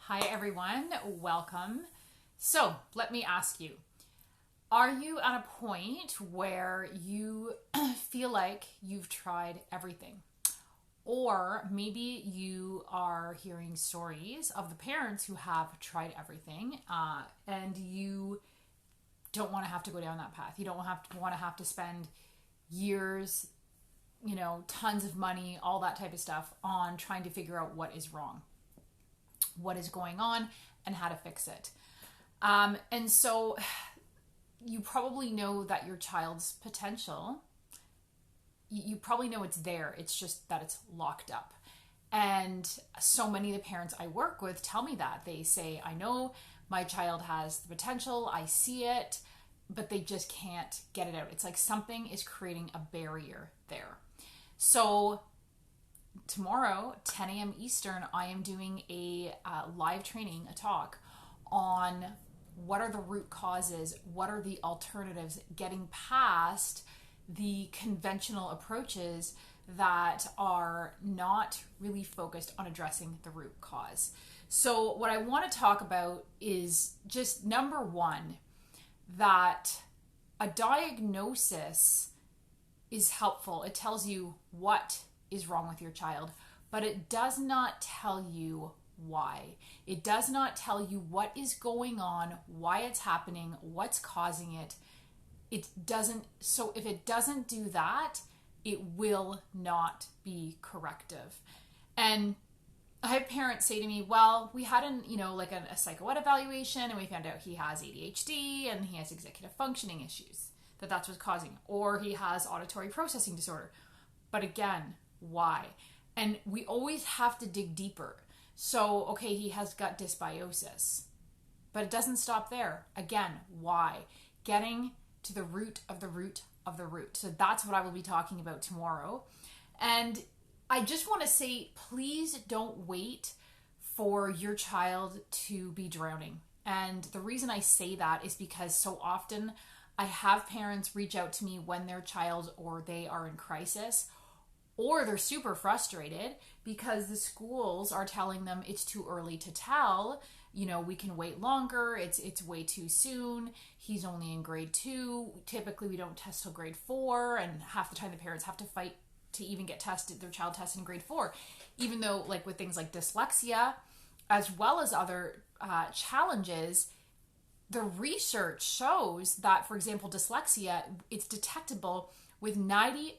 Hi everyone, welcome. So let me ask you, are you at a point where you feel like you've tried everything? Or maybe you are hearing stories of the parents who have tried everything and you don't want to have to go down that path. You don't want to have to spend years, tons of money, all that type of stuff on trying to figure out what is wrong, what is going on, and how to fix it. And so you probably know that your child's potential, you probably know it's there. It's just that it's locked up. And so many of the parents I work with tell me that. They say, I know my child has the potential, I see it, but they just can't get it out. It's like something is creating a barrier there. So tomorrow, 10 a.m. Eastern, I am doing a live training, a talk on what are the root causes, what are the alternatives, getting past the conventional approaches that are not really focused on addressing the root cause. So what I want to talk about is just number one, that a diagnosis is helpful. It tells you what is wrong with your child, but it does not tell you why. It does not tell you what is going on, why it's happening, what's causing it. It doesn't. So if it doesn't do that, it will not be corrective. And I have parents say to me, well, we had a psycho-ed evaluation and we found out he has ADHD and he has executive functioning issues, that's what's causing it. Or he has auditory processing disorder. But again, why? And we always have to dig deeper. So, okay, he has gut dysbiosis, but it doesn't stop there. Again, why? Getting to the root of the root of the root. So that's what I will be talking about tomorrow. And I just want to say, please don't wait for your child to be drowning. And the reason I say that is because so often I have parents reach out to me when their child or they are in crisis, or they're super frustrated because the schools are telling them it's too early to tell. We can wait longer. It's way too soon. He's only in grade 2. Typically, we don't test till grade 4, and half the time the parents have to fight to even get their child tested in grade 4. Even though, like with things like dyslexia, as well as other challenges, the research shows that, for example, dyslexia, it's detectable with 95%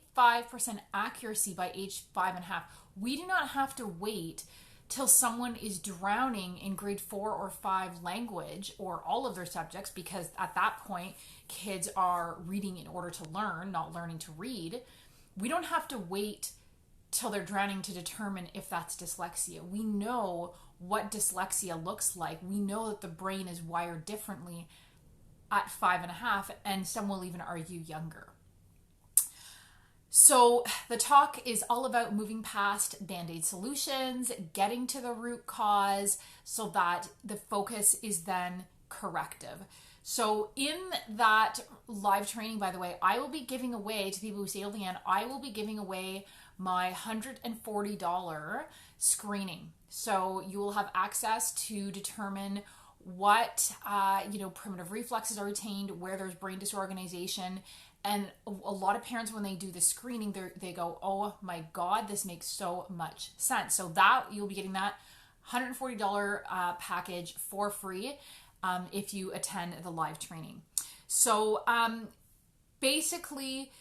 accuracy by age 5.5. We do not have to wait till someone is drowning in grade 4 or 5 language or all of their subjects, because at that point, kids are reading in order to learn, not learning to read. We don't have to wait till they're drowning to determine if that's dyslexia. We know what dyslexia looks like. We know that the brain is wired differently at 5.5, and some will even argue younger. So the talk is all about moving past Band-Aid solutions, getting to the root cause so that the focus is then corrective. So in that live training, by the way, I will be giving away to people who stay till the end, I will be giving away my $140 screening. So you will have access to determine what, primitive reflexes are retained, where there's brain disorganization. And a lot of parents, when they do the screening, they go, oh my God, this makes so much sense. So that you'll be getting that $140 package for free if you attend the live training. So basically,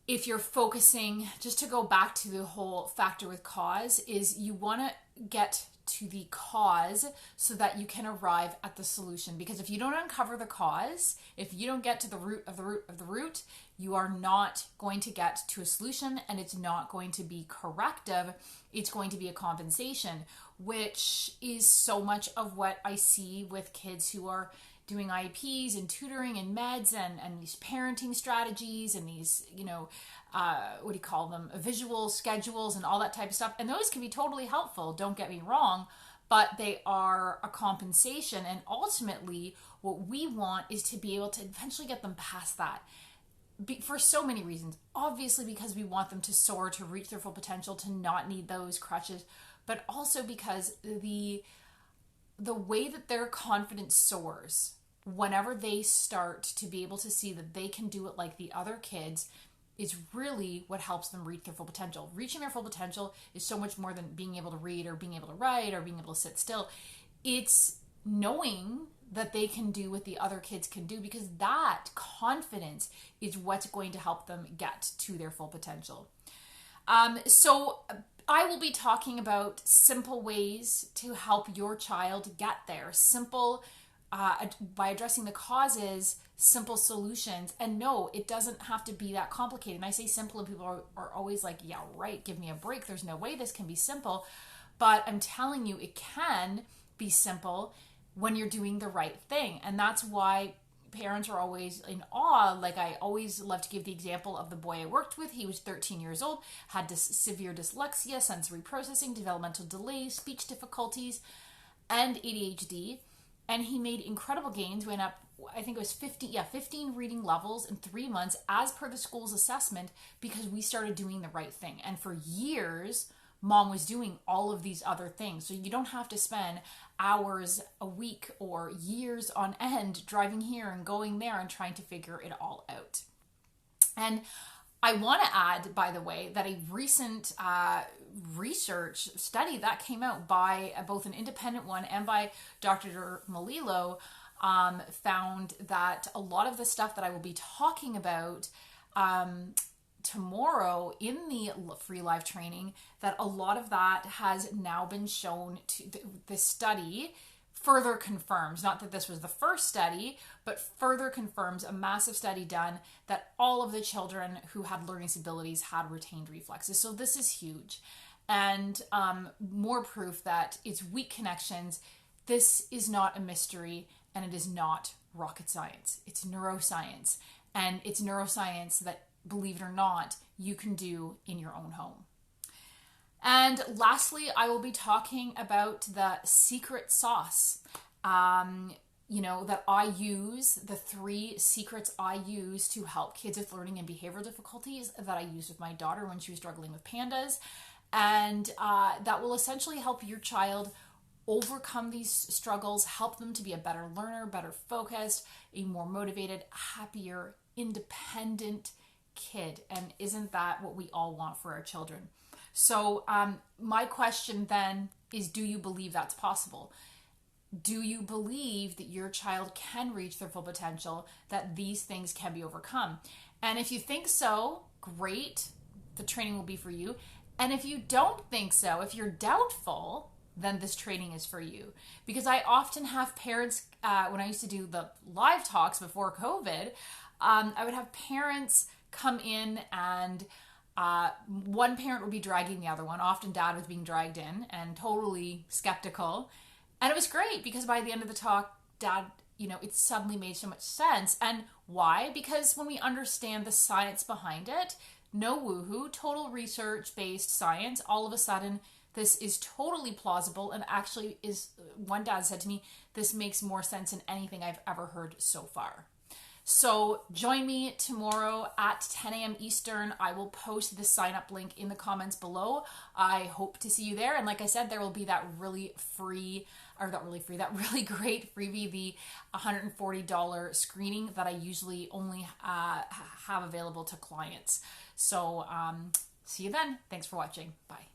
if you're focusing, just to go back to the whole factor with cause, is you want to get to the cause so that you can arrive at the solution. Because if you don't uncover the cause, if you don't get to the root of the root of the root, you are not going to get to a solution, and it's not going to be corrective. It's going to be a compensation, which is so much of what I see with kids who are doing IEPs and tutoring and meds and these parenting strategies and these, visual schedules and all that type of stuff. And those can be totally helpful, don't get me wrong, but they are a compensation. And ultimately, what we want is to be able to eventually get them past that. For so many reasons. Obviously, because we want them to soar, to reach their full potential, to not need those crutches, but also because the the way that their confidence soars whenever they start to be able to see that they can do it like the other kids is really what helps them reach their full potential. Reaching their full potential is so much more than being able to read or being able to write or being able to sit still. It's knowing that they can do what the other kids can do, because that confidence is what's going to help them get to their full potential. So I will be talking about simple ways to help your child get there. Simple, by addressing the causes, simple solutions. And no, it doesn't have to be that complicated. And I say simple and people are always like, yeah, right, give me a break. There's no way this can be simple. But I'm telling you, it can be simple when you're doing the right thing. And that's why parents are always in awe. Like, I always love to give the example of the boy I worked with. He was 13 years old, had severe dyslexia, sensory processing, developmental delays, speech difficulties, and ADHD. And he made incredible gains, went up, I think it was 15 reading levels in 3 months as per the school's assessment, because we started doing the right thing. And for years, Mom was doing all of these other things. So you don't have to spend hours a week or years on end driving here and going there and trying to figure it all out. And I want to add, by the way, that a recent research study that came out by both an independent one and by Dr. Malilo found that a lot of the stuff that I will be talking about tomorrow in the free live training, that a lot of that has now been shown to the study further confirms, not that this was the first study, but further confirms a massive study done that all of the children who had learning disabilities had retained reflexes. So this is huge. And more proof that it's weak connections. This is not a mystery, and it is not rocket science. It's neuroscience. And it's neuroscience that, believe it or not, you can do in your own home. And lastly, I will be talking about the secret sauce, that I use, the 3 secrets I use to help kids with learning and behavioral difficulties that I used with my daughter when she was struggling with pandas. And that will essentially help your child overcome these struggles, help them to be a better learner, better focused, a more motivated, happier, independent kid. And isn't that what we all want for our children? So my question then is, do you believe that's possible? Do you believe that your child can reach their full potential, that these things can be overcome? And if you think so, great, the training will be for you. And if you don't think so, if you're doubtful, then this training is for you. Because I often have parents, when I used to do the live talks before COVID, I would have parents come in and one parent would be dragging the other one. Often dad was being dragged in and totally skeptical. And it was great because by the end of the talk, dad, it suddenly made so much sense. And why? Because when we understand the science behind it, no woohoo, total research-based science, all of a sudden, this is totally plausible and actually is, one dad said to me, this makes more sense than anything I've ever heard so far. So join me tomorrow at 10 a.m. Eastern. I will post the sign up link in the comments below. I hope to see you there. And like I said, there will be that really great freebie, the $140 screening that I usually only have available to clients. So see you then. Thanks for watching. Bye.